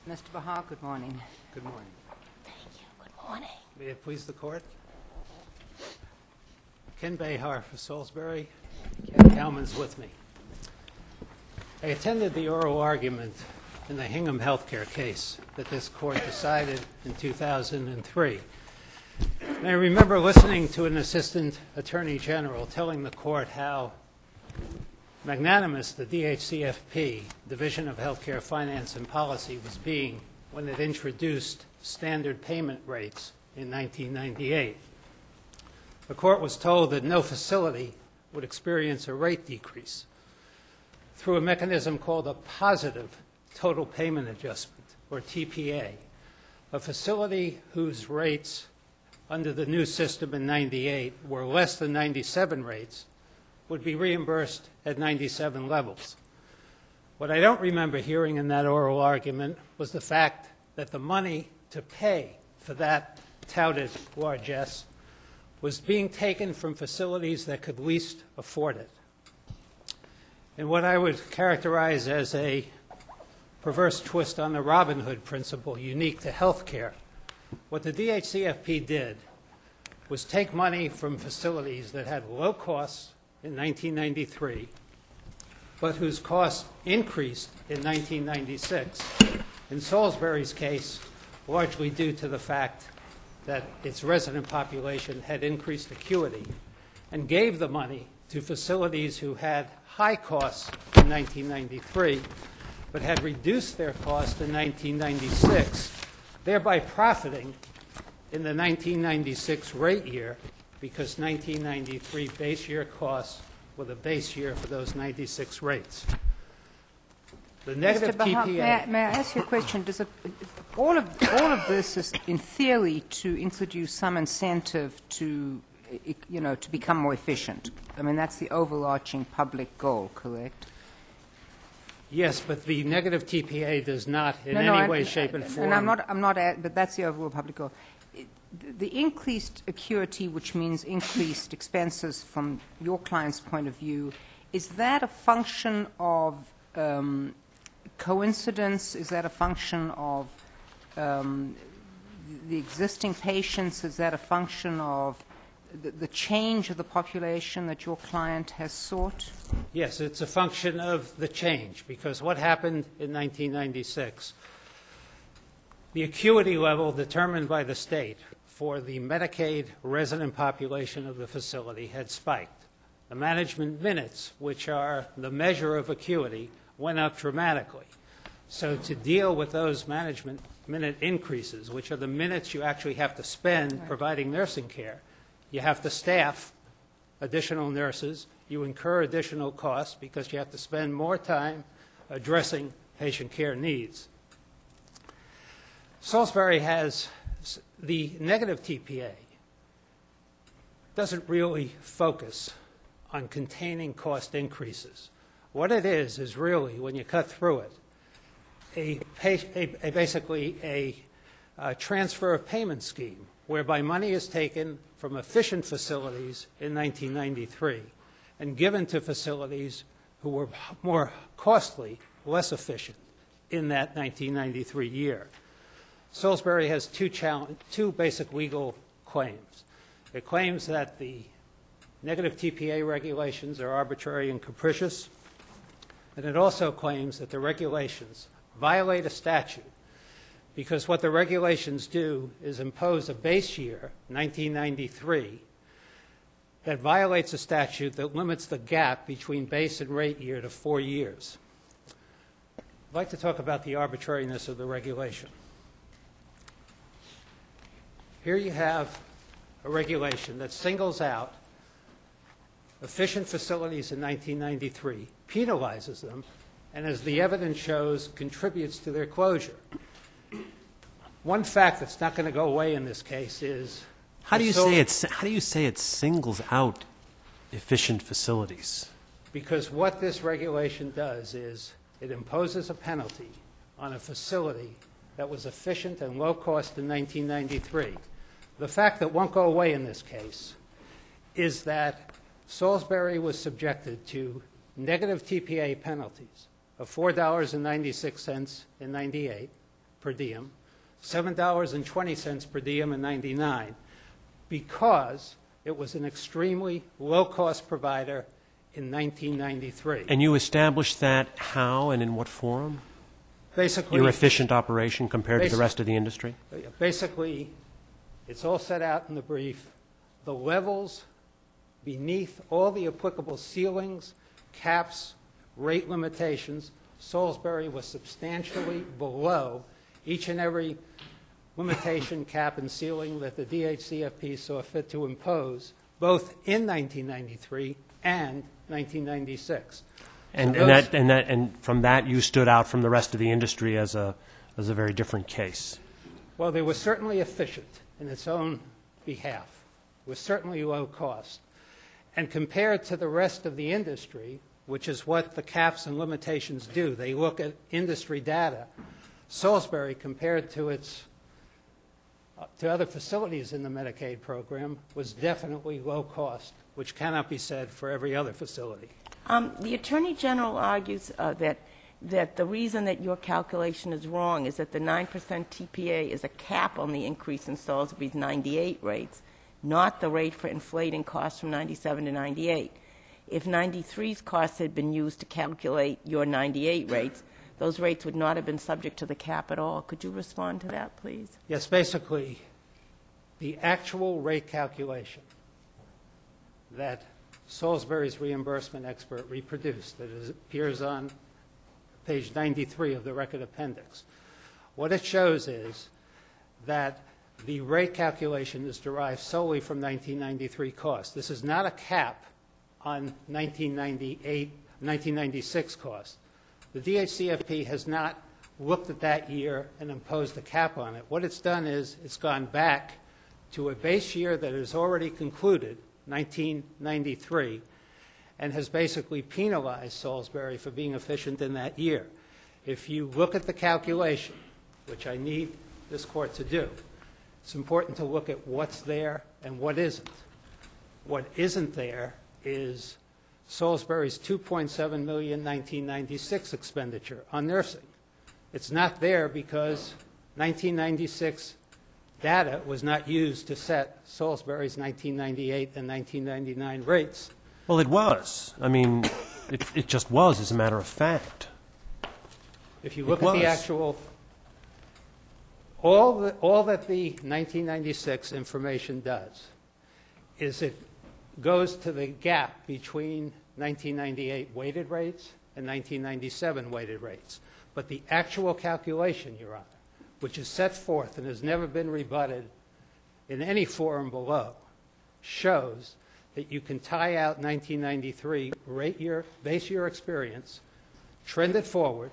Mr. Bahar, good morning. Good morning. Thank you. Good morning. May it please the Court? Ken Behar for Salisbury. Ken Kalman's with me. I attended the oral argument in the Hingham Healthcare case that this Court decided in 2003. And I remember listening to an Assistant Attorney General telling the Court how magnanimous the DHCFP, Division of Healthcare Finance and Policy, was being when it introduced standard payment rates in 1998. The Court was told that no facility would experience a rate decrease through a mechanism called a positive total payment adjustment, or TPA. A facility whose rates under the new system in 98 were less than 97 rates would be reimbursed at 97 levels. What I don't remember hearing in that oral argument was the fact that the money to pay for that touted largesse was being taken from facilities that could least afford it. In what I would characterize as a perverse twist on the Robin Hood principle unique to healthcare, what the DHCFP did was take money from facilities that had low costs in 1993, but whose costs increased in 1996. In Salisbury's case, largely due to the fact that its resident population had increased acuity, and gave the money to facilities who had high costs in 1993, but had reduced their cost in 1996, thereby profiting in the 1996 rate year, because 1993 base year costs were the base year for those 96 rates. The negative Mr. Bahar, TPA... may I ask you a question? All of this is, in theory, to introduce some incentive to, to become more efficient. I mean, that's the overarching public goal, correct? Yes, but the negative TPA does not in any way, shape, and form... And but that's the overall public goal. The increased acuity, which means increased expenses from your client's point of view, is that a function of coincidence? Is that a function of the existing patients? Is that a function of the change of the population that your client has sought? Yes, it's a function of the change, because what happened in 1996, the acuity level determined by the state for the Medicaid resident population of the facility had spiked. The management minutes, which are the measure of acuity, went up dramatically. So to deal with those management minute increases, which are the minutes you actually have to spend providing nursing care, you have to staff additional nurses, you incur additional costs because you have to spend more time addressing patient care needs. Salisbury has the negative TPA doesn't really focus on containing cost increases. What it is really, when you cut through it, basically a transfer of payment scheme whereby money is taken from efficient facilities in 1993 and given to facilities who were more costly, less efficient in that 1993 year. Salisbury has two basic legal claims. It claims that the negative TPA regulations are arbitrary and capricious, and it also claims that the regulations violate a statute because what the regulations do is impose a base year, 1993, that violates a statute that limits the gap between base and rate year to 4 years. I'd like to talk about the arbitrariness of the regulation. Here you have a regulation that singles out efficient facilities in 1993, penalizes them, and as the evidence shows, contributes to their closure. One fact that's not going to go away in this case is how do you say it singles out efficient facilities? Because what this regulation does is it imposes a penalty on a facility that was efficient and low cost in 1993. The fact that won't go away in this case is that Salisbury was subjected to negative TPA penalties of $4.96 in 98 per diem, $7.20 per diem in '99, because it was an extremely low-cost provider in 1993. And you established that how and in what forum? Basically, Your efficient operation compared to the rest of the industry? Basically, it's all set out in the brief. The levels beneath all the applicable ceilings, caps, rate limitations, Salisbury was substantially below each and every limitation, cap, and ceiling that the DHCFP saw fit to impose, both in 1993 and 1996. And from that, you stood out from the rest of the industry as a very different case. Well, they were certainly efficient in its own behalf. It was certainly low cost. And compared to the rest of the industry, which is what the caps and limitations do, they look at industry data. Salisbury, compared to to other facilities in the Medicaid program, was definitely low cost, which cannot be said for every other facility. The Attorney General argues that the reason that your calculation is wrong is that the 9% TPA is a cap on the increase in Salisbury's 98 rates, not the rate for inflating costs from 97 to 98. If 93's costs had been used to calculate your 98 rates, those rates would not have been subject to the cap at all. Could you respond to that, please? Yes, basically, the actual rate calculation that Salisbury's reimbursement expert reproduced, that appears on page 93 of the record appendix, what it shows is that the rate calculation is derived solely from 1993 costs. This is not a cap on 1996 costs. The DHCFP has not looked at that year and imposed a cap on it. What it's done is it's gone back to a base year that is already concluded, 1993, and has basically penalized Salisbury for being efficient in that year. If you look at the calculation, which I need this court to do, it's important to look at what's there and what isn't. What isn't there is Salisbury's $2.7 million 1996 expenditure on nursing. It's not there because 1996 data was not used to set Salisbury's 1998 and 1999 rates. Well, it was. I mean, it just was, as a matter of fact. If you look at the actual, all that the 1996 information does is it goes to the gap between 1998 weighted rates and 1997 weighted rates. But the actual calculation, Your Honor, which is set forth and has never been rebutted in any forum below, shows that you can tie out 1993 base year experience, trend it forward,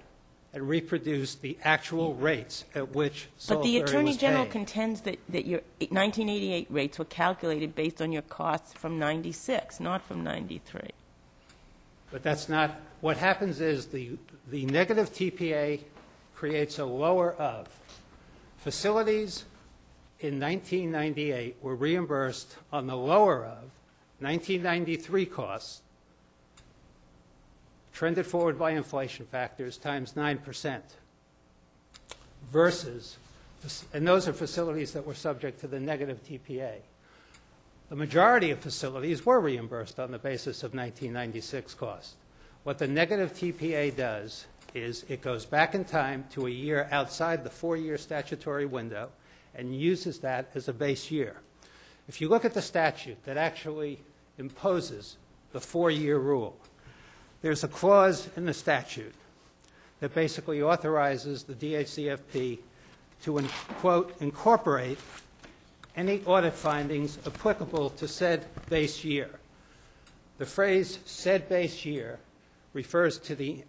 and reproduce the actual rates at which Salisbury was But the Attorney General paid. contends that your 1988 rates were calculated based on your costs from 96, not from 93. But that's not what happens. Is the negative TPA creates a lower of. Facilities in 1998 were reimbursed on the lower of 1993 costs, trended forward by inflation factors, times 9%, versus, and those are facilities that were subject to the negative TPA. The majority of facilities were reimbursed on the basis of 1996 costs. What the negative TPA does is it goes back in time to a year outside the 4-year statutory window and uses that as a base year. If you look at the statute that actually imposes the 4-year rule, there's a clause in the statute that basically authorizes the DHCFP to, quote, incorporate any audit findings applicable to said base year. The phrase said base year refers to the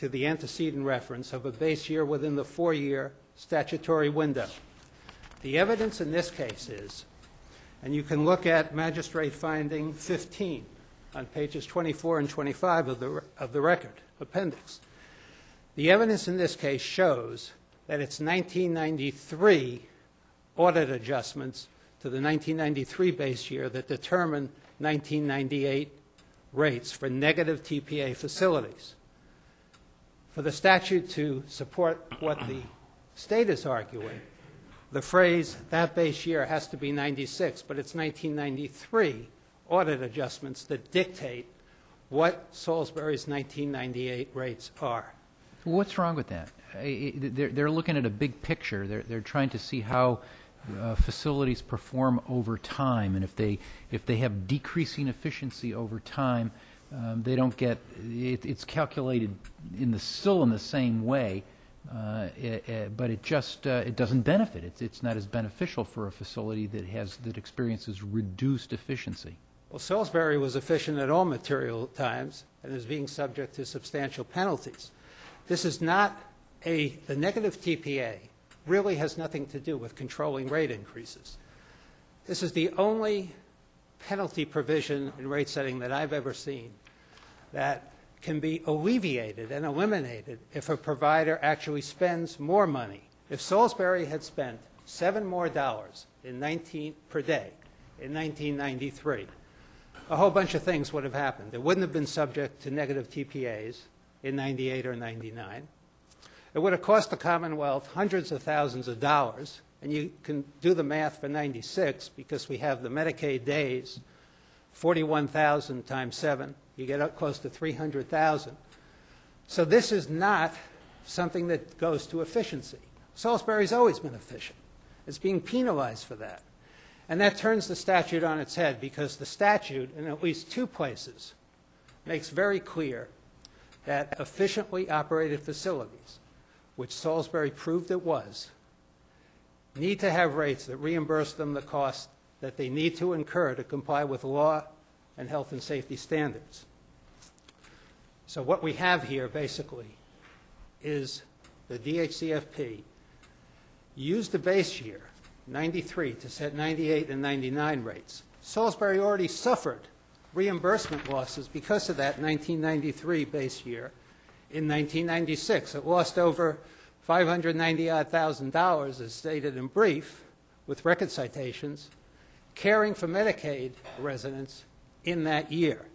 antecedent reference of a base year within the 4-year statutory window. The evidence in this case is, and you can look at Magistrate Finding 15 on pages 24 and 25 of the record appendix. The evidence in this case shows that it's 1993 audit adjustments to the 1993 base year that determine 1998 rates for negative TPA facilities. For the statute to support what the State is arguing the phrase, that base year has to be 96, but it's 1993 audit adjustments that dictate what Salisbury's 1998 rates are. What's wrong with that? They're looking at a big picture. They're trying to see how facilities perform over time, and if they have decreasing efficiency over time, they don't get it's calculated still in the same way, but it doesn't benefit. It's not as beneficial for a facility that experiences reduced efficiency. Well, Salisbury was efficient at all material times and is being subject to substantial penalties. This is not the negative TPA really has nothing to do with controlling rate increases. This is the only penalty provision in rate setting that I've ever seen that can be alleviated and eliminated if a provider actually spends more money. If Salisbury had spent $7 more per day in 1993, a whole bunch of things would have happened. It wouldn't have been subject to negative TPAs in 98 or 99. It would have cost the Commonwealth hundreds of thousands of dollars, and you can do the math for 96 because we have the Medicaid days, 41,000 times 7, you get up close to 300,000. So this is not something that goes to efficiency. Salisbury's always been efficient. It's being penalized for that. And that turns the statute on its head because the statute, in at least two places, makes very clear that efficiently operated facilities, which Salisbury proved it was, need to have rates that reimburse them the cost that they need to incur to comply with law and health and safety standards. So what we have here basically is the DHCFP used the base year, 93, to set 98 and 99 rates. Salisbury already suffered reimbursement losses because of that 1993 base year. In 1996, it lost over $590,000, as stated in brief, with record citations, caring for Medicaid residents in that year.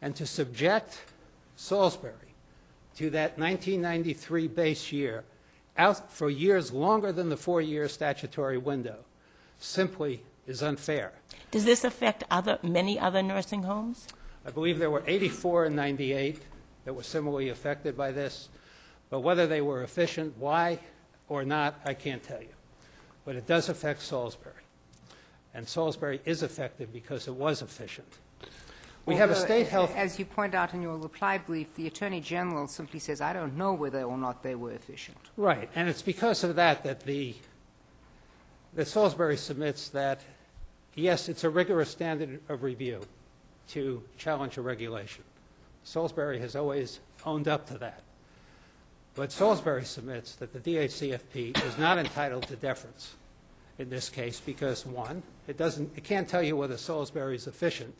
And to subject Salisbury to that 1993 base year out for years longer than the 4-year statutory window simply is unfair. Does this affect many other nursing homes? I believe there were 84 in 98 that were similarly affected by this, but whether they were efficient, why or not, I can't tell you. But it does affect Salisbury. And Salisbury is affected because it was efficient. We have a state health... As you point out in your reply brief, the Attorney General simply says, I don't know whether or not they were efficient. Right, and it's because of that that Salisbury submits that, yes, it's a rigorous standard of review to challenge a regulation. Salisbury has always owned up to that. But Salisbury submits that the DHCFP is not entitled to deference in this case because, one, it can't tell you whether Salisbury is efficient,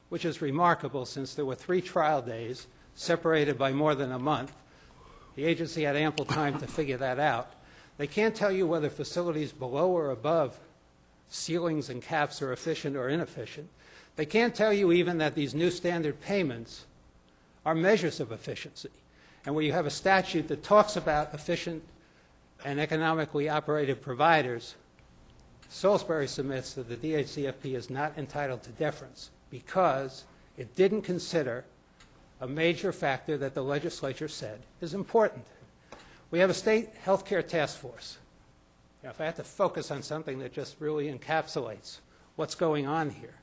which is remarkable since there were 3 trial days separated by more than a month. The agency had ample time to figure that out. They can't tell you whether facilities below or above ceilings and caps are efficient or inefficient. They can't tell you even that these new standard payments are measures of efficiency. And where you have a statute that talks about efficient and economically operated providers, Salisbury submits that the DHCFP is not entitled to deference because it didn't consider a major factor that the legislature said is important. We have a state health care task force. Now, if I had to focus on something that just really encapsulates what's going on here,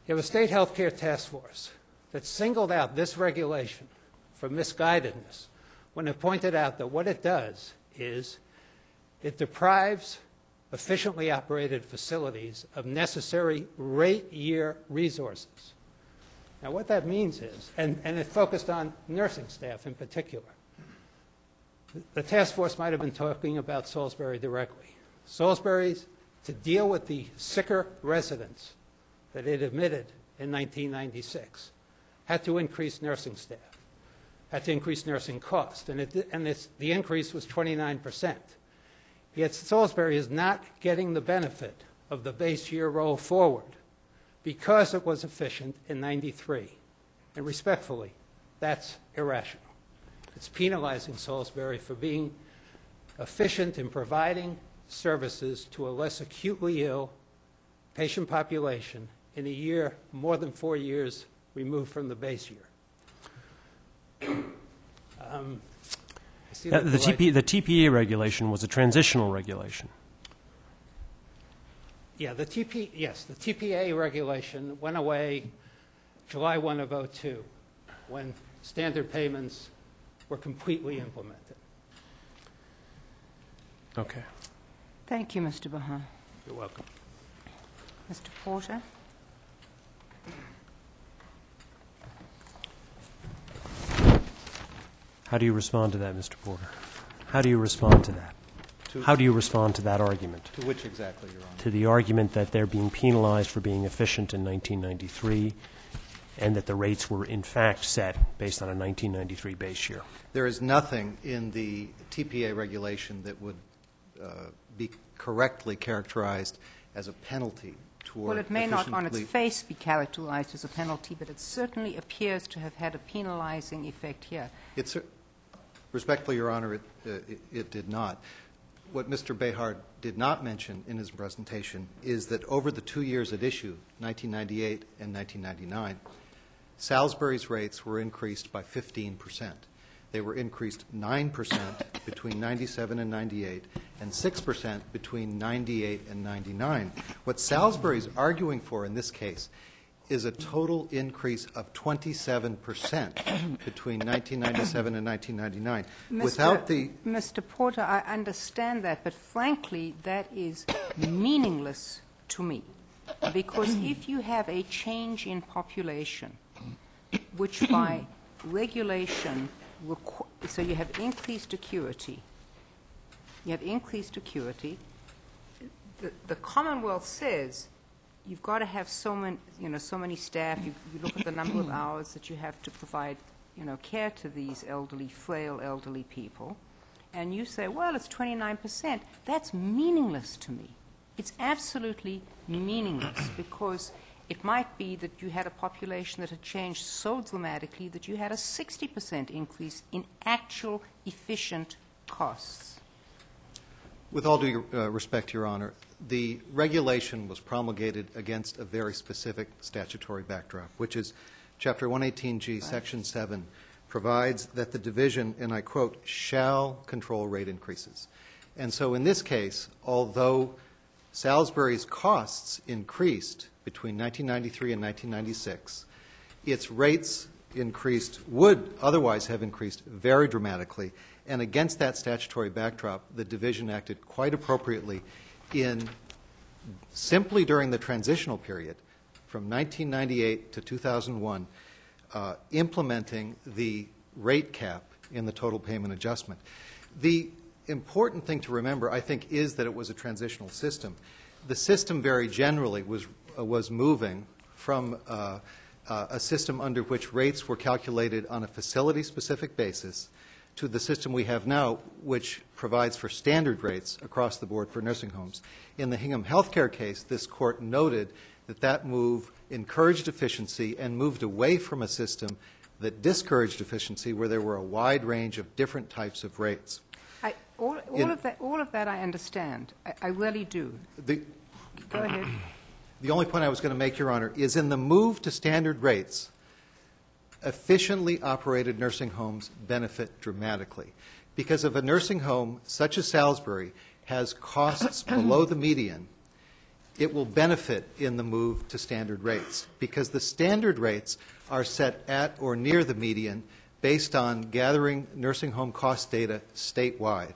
you have a state health care task force that singled out this regulation for misguidedness when it pointed out that what it does is it deprives efficiently operated facilities of necessary rate year resources. Now, what that means is, and it focused on nursing staff in particular. The task force might have been talking about Salisbury directly. Salisbury's, to deal with the sicker residents that it admitted in 1996, had to increase nursing staff, had to increase nursing costs, and the increase was 29%. Yet Salisbury is not getting the benefit of the base year roll forward because it was efficient in 93. And respectfully, that's irrational. It's penalizing Salisbury for being efficient in providing services to a less acutely ill patient population in a year more than 4 years removed from the base year. I see that The TPA regulation was a transitional regulation. Yeah, the TPA regulation went away July 1 of '02 when standard payments were completely implemented. Okay. Thank you, Mr. Baha. You're welcome. Mr. Porter? How do you respond to that, Mr. Porter? How do you respond to that? How do you respond to that argument? To which exactly, Your Honor? To the argument that they're being penalized for being efficient in 1993 and that the rates were in fact set based on a 1993 base year. There is nothing in the TPA regulation that would be correctly characterized as a penalty toward Well, it may not on its efficiently- face be characterized as a penalty, but it certainly appears to have had a penalizing effect here. It's respectfully, Your Honor, it did not. What Mr. Behar did not mention in his presentation is that over the 2 years at issue, 1998 and 1999, Salisbury's rates were increased by 15%. They were increased 9% between 97 and 98 and 6% between 98 and 99. What Salisbury's arguing for in this case is a total increase of 27% between 1997 and 1999. Without the Mr. Porter, I understand that, but frankly, that is meaningless to me. Because if you have a change in population, which by regulation, so you have increased acuity, the Commonwealth says you've got to have so many staff. You look at the number of hours that you have to provide, care to these frail elderly people, and you say, well, it's 29%. That's meaningless to me. It's absolutely meaningless because it might be that you had a population that had changed so dramatically that you had a 60% increase in actual efficient costs. With all due respect, Your Honor, the regulation was promulgated against a very specific statutory backdrop, which is Chapter 118G, Section 7, provides that the division, and I quote, shall control rate increases. And so in this case, although Salisbury's costs increased between 1993 and 1996, its rates would otherwise have increased very dramatically. And against that statutory backdrop, the division acted quite appropriately in simply during the transitional period from 1998 to 2001, implementing the rate cap in the total payment adjustment. The important thing to remember, I think, is that it was a transitional system. The system very generally was moving from a system under which rates were calculated on a facility-specific basis to the system we have now, which provides for standard rates across the board for nursing homes. In the Hingham Healthcare case, this Court noted that that move encouraged efficiency and moved away from a system that discouraged efficiency where there were a wide range of different types of rates. All of that I understand. I really do. Go ahead. The only point I was going to make, Your Honor, is in the move to standard rates, efficiently operated nursing homes benefit dramatically. Because if a nursing home such as Salisbury has costs below the median, it will benefit in the move to standard rates because the standard rates are set at or near the median based on gathering nursing home cost data statewide.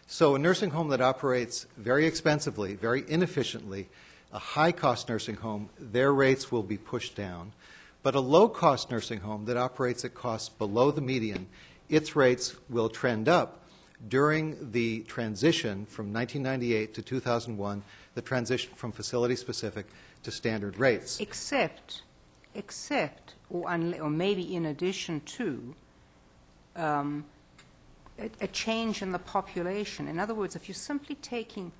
So a nursing home that operates very expensively, very inefficiently, a high-cost nursing home, their rates will be pushed down. But a low-cost nursing home that operates at costs below the median, its rates will trend up during the transition from 1998 to 2001, the transition from facility-specific to standard rates. Except, or maybe in addition to, a change in the population. In other words, if you're simply taking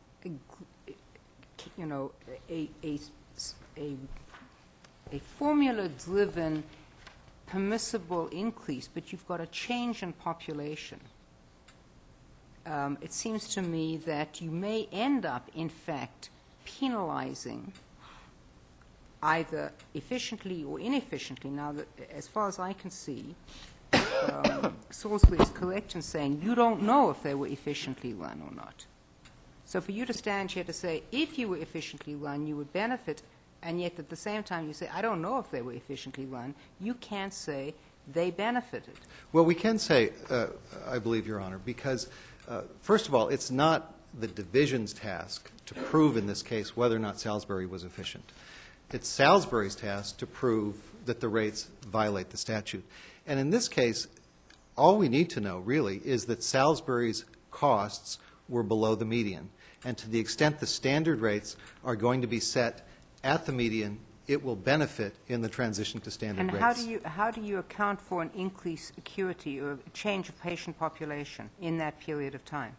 a formula-driven, permissible increase, but you've got a change in population, it seems to me that you may end up, in fact, penalizing either efficiently or inefficiently. Now, as far as I can see, Salisbury is correct in saying you don't know if they were efficiently run or not. So for you to stand here to say if you were efficiently run, you would benefit, and yet at the same time you say, I don't know if they were efficiently run, you can't say they benefited. Well, we can say, I believe, Your Honor, because, first of all, it's not the division's task to prove in this case whether or not Salisbury was efficient. It's Salisbury's task to prove that the rates violate the statute. And in this case, all we need to know, really, is that Salisbury's costs were below the median. And to the extent the standard rates are going to be set at the median, it will benefit in the transition to standard rates. And how do you account for an increased acuity or a change of patient population in that period of time?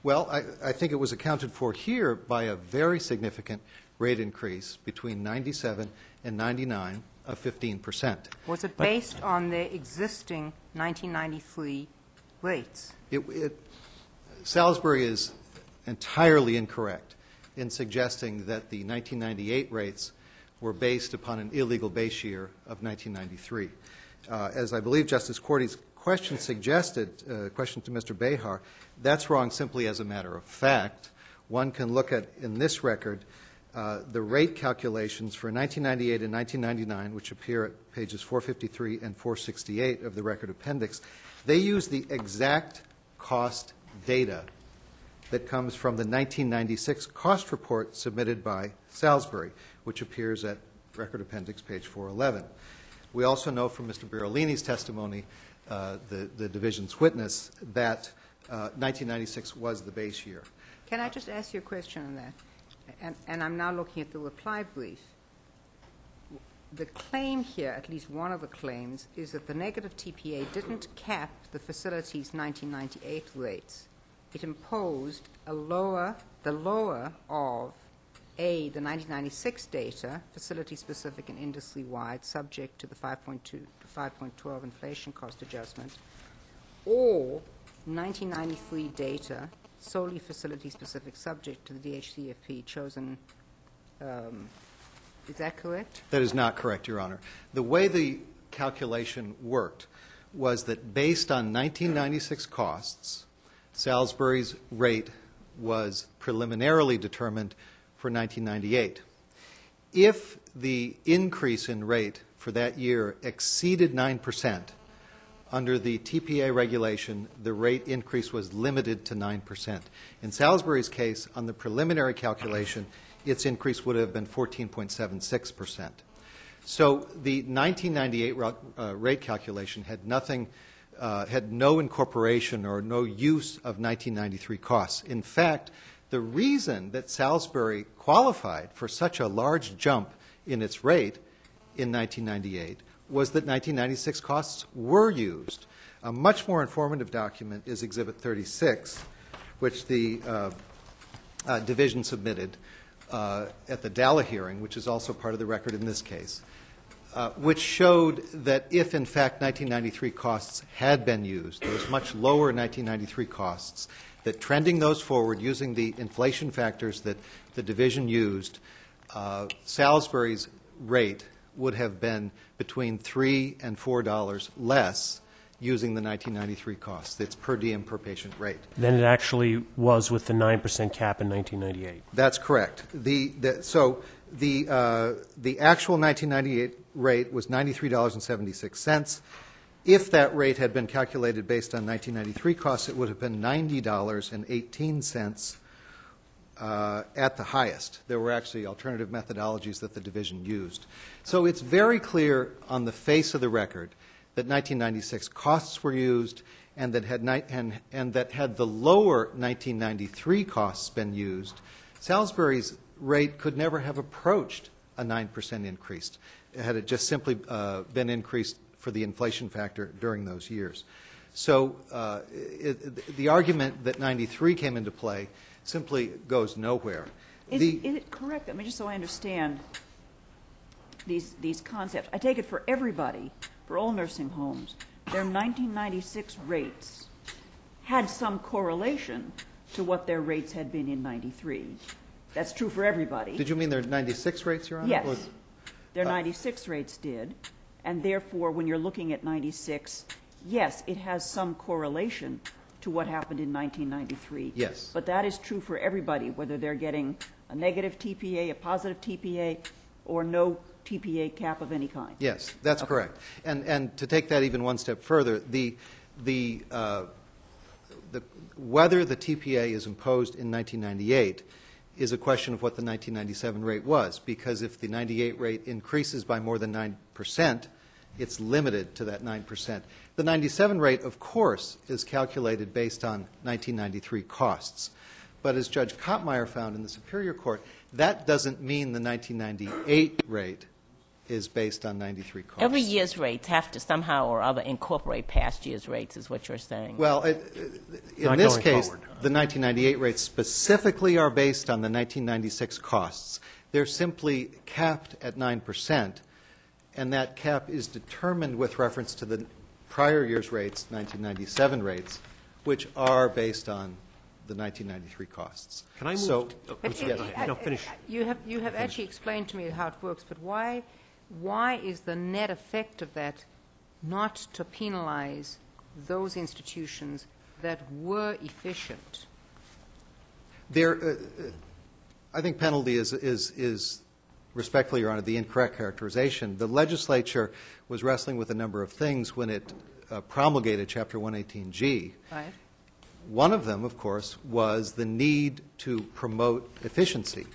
Well, I think it was accounted for here by a very significant rate increase between 97 and 99 of 15%. Was it based on their existing 1993 rates? Salisbury is entirely incorrect in suggesting that the 1998 rates were based upon an illegal base year of 1993. As I believe Justice Cordy's question suggested, question to Mr. Behar, that's wrong simply as a matter of fact. One can look at, in this record, the rate calculations for 1998 and 1999, which appear at pages 453 and 468 of the record appendix. They use the exact cost data that comes from the 1996 cost report submitted by Salisbury, which appears at record appendix page 411. We also know from Mr. Berolini's testimony, the division's witness, that 1996 was the base year. Can I just ask you a question on that? And I'm now looking at the reply brief. The claim here, at least one of the claims, is that the negative TPA didn't cap the facility's 1998 rates. It imposed the lower of the 1996 data, facility-specific and industry-wide, subject to the 5.2 to 5.12 inflation cost adjustment, or 1993 data, solely facility-specific, subject to the DHCFP chosen. Is that correct? That is not correct, Your Honor. The way the calculation worked was that based on 1996 costs, Salisbury's rate was preliminarily determined for 1998. If the increase in rate for that year exceeded 9%, under the TPA regulation, the rate increase was limited to 9%. In Salisbury's case, on the preliminary calculation, its increase would have been 14.76%. So the 1998 rate calculation had nothing, had no incorporation or no use of 1993 costs. In fact, the reason that Salisbury qualified for such a large jump in its rate in 1998 was that 1996 costs were used. A much more informative document is Exhibit 36, which the division submitted at the Dalla hearing, which is also part of the record in this case, which showed that if, in fact, 1993 costs had been used, those much lower 1993 costs, that trending those forward using the inflation factors that the division used, Salisbury's rate would have been between $3 and $4 less using the 1993 costs, its per diem per patient rate. Then it actually was with the 9% cap in 1998. That's correct. So the actual 1998 rate was $93.76. If that rate had been calculated based on 1993 costs, it would have been $90.18 at the highest. There were actually alternative methodologies that the division used. So it's very clear on the face of the record that 1996 costs were used, and that had the lower 1993 costs been used, Salisbury's rate could never have approached a 9% increase had it just simply been increased for the inflation factor during those years. So the argument that 93 came into play simply goes nowhere. Is it correct? I mean, just so I understand these concepts. I take it for everybody, for all nursing homes, their 1996 rates had some correlation to what their rates had been in 93. That's true for everybody. Did you mean their 96 rates, Your Honor? Yes. Or- Their 96 rates did, and therefore, when you're looking at 96, yes, it has some correlation to what happened in 1993. Yes. But that is true for everybody, whether they're getting a negative TPA, a positive TPA, or no TPA cap of any kind. Yes, that's correct. And to take that even one step further, whether the TPA is imposed in 1998 is a question of what the 1997 rate was, because if the 98 rate increases by more than 9%, it's limited to that 9%. The 97 rate, of course, is calculated based on 1993 costs. But as Judge Kottmeyer found in the Superior Court, that doesn't mean the 1998 rate is based on 93 costs. Every year's rates have to somehow or other incorporate past year's rates, is what you're saying. Well, in Not this going case, forward. the 1998 rates specifically are based on the 1996 costs. They're simply capped at 9%, and that cap is determined with reference to the prior year's rates, 1997 rates, which are based on the 1993 costs. Can I move? So, But yeah, go ahead. No, finish. You have actually explained to me how it works, but why is the net effect of that not to penalize those institutions that were efficient? I think penalty is respectfully, Your Honor, the incorrect characterization. The legislature was wrestling with a number of things when it promulgated Chapter 118G. Right. One of them, of course, was the need to promote efficiency.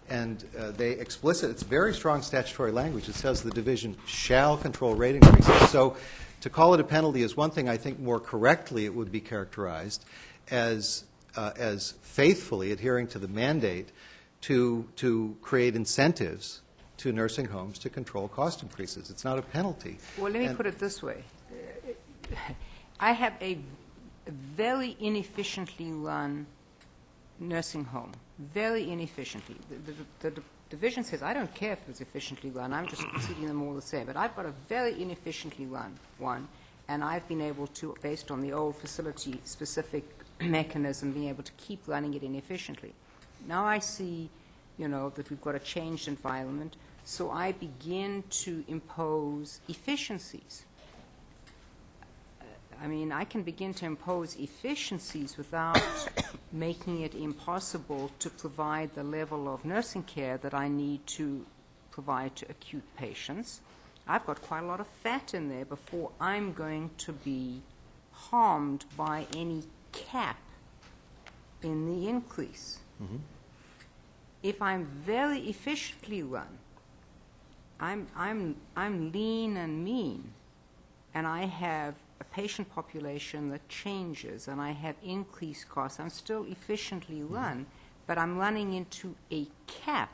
And it's very strong statutory language. It says the division shall control rate increases. So to call it a penalty is one thing. I think more correctly it would be characterized as faithfully adhering to the mandate to create incentives to nursing homes to control cost increases. It's not a penalty. Well, let me put it this way. I have a very inefficiently run nursing home, very inefficiently. The division says, I don't care if it's efficiently run, I'm just treating them all the same. But I've got a very inefficiently run one, and I've been able to, based on the old facility-specific mechanism, being able to keep running it inefficiently. Now I see, that we've got a changed environment, so I begin to impose efficiencies. I mean, I can begin to impose efficiencies without making it impossible to provide the level of nursing care that I need to provide to acute patients. I've got quite a lot of fat in there before I'm going to be harmed by any cap in the increase. Mm-hmm. If I'm very efficiently run, I'm lean and mean, and I have a patient population that changes, and I have increased costs. I'm still efficiently run, but I'm running into a cap.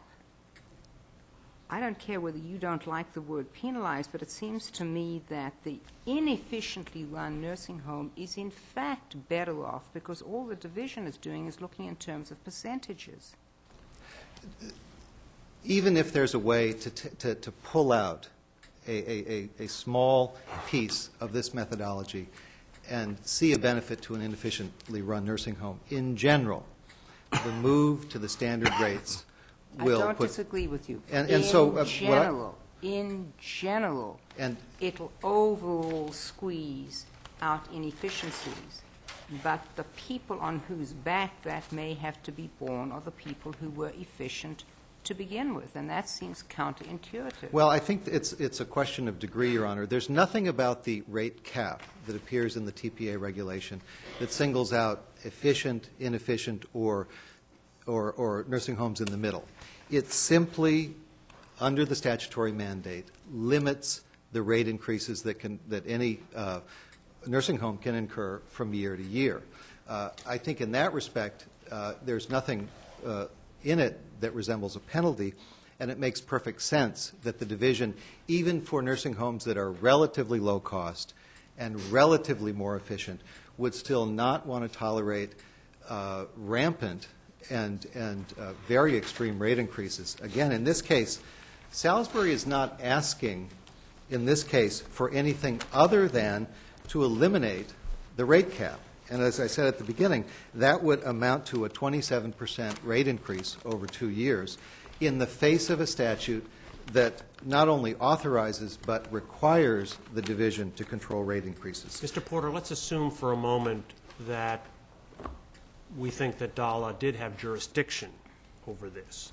I don't care whether you don't like the word penalized, but it seems to me that the inefficiently run nursing home is in fact better off because all the division is doing is looking in terms of percentages. Even if there's a way to pull out a small piece of this methodology and see a benefit to an inefficiently run nursing home, in general, the move to the standard rates will I don't disagree with you. And so, in general, and it'll overall squeeze out inefficiencies, but the people on whose back that may have to be borne are the people who were efficient to begin with, and that seems counterintuitive. Well, I think it's a question of degree, Your Honor. There's nothing about the rate cap that appears in the TPA regulation that singles out efficient, inefficient, or nursing homes in the middle. It simply, under the statutory mandate, limits the rate increases that any nursing home can incur from year to year. I think in that respect, there's nothing in it that resembles a penalty, and it makes perfect sense that the division, even for nursing homes that are relatively low cost and relatively more efficient, would still not want to tolerate rampant and very extreme rate increases. Again, in this case, Salisbury is not asking, in this case, for anything other than to eliminate the rate cap. And as I said at the beginning, that would amount to a 27% rate increase over 2 years in the face of a statute that not only authorizes but requires the division to control rate increases. Mr. Porter, let's assume for a moment that we think that DALA did have jurisdiction over this.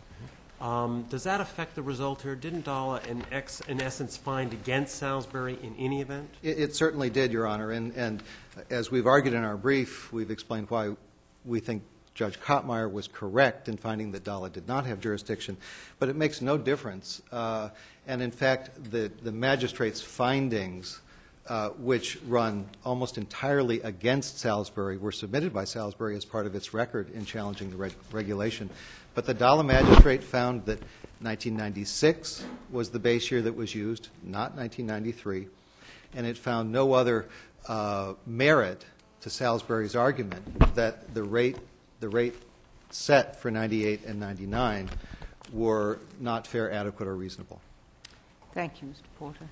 Does that affect the result here? Didn't DALA, in essence, find against Salisbury in any event? It certainly did, Your Honor. And as we've argued in our brief, we've explained why we think Judge Kottmeyer was correct in finding that DALA did not have jurisdiction. But it makes no difference. And in fact, the magistrate's findings, which run almost entirely against Salisbury, were submitted by Salisbury as part of its record in challenging the regulation. But the DALA magistrate found that 1996 was the base year that was used, not 1993, and it found no other merit to Salisbury's argument that the rate set for 98 and 99 were not fair, adequate, or reasonable. Thank you, Mr. Porter.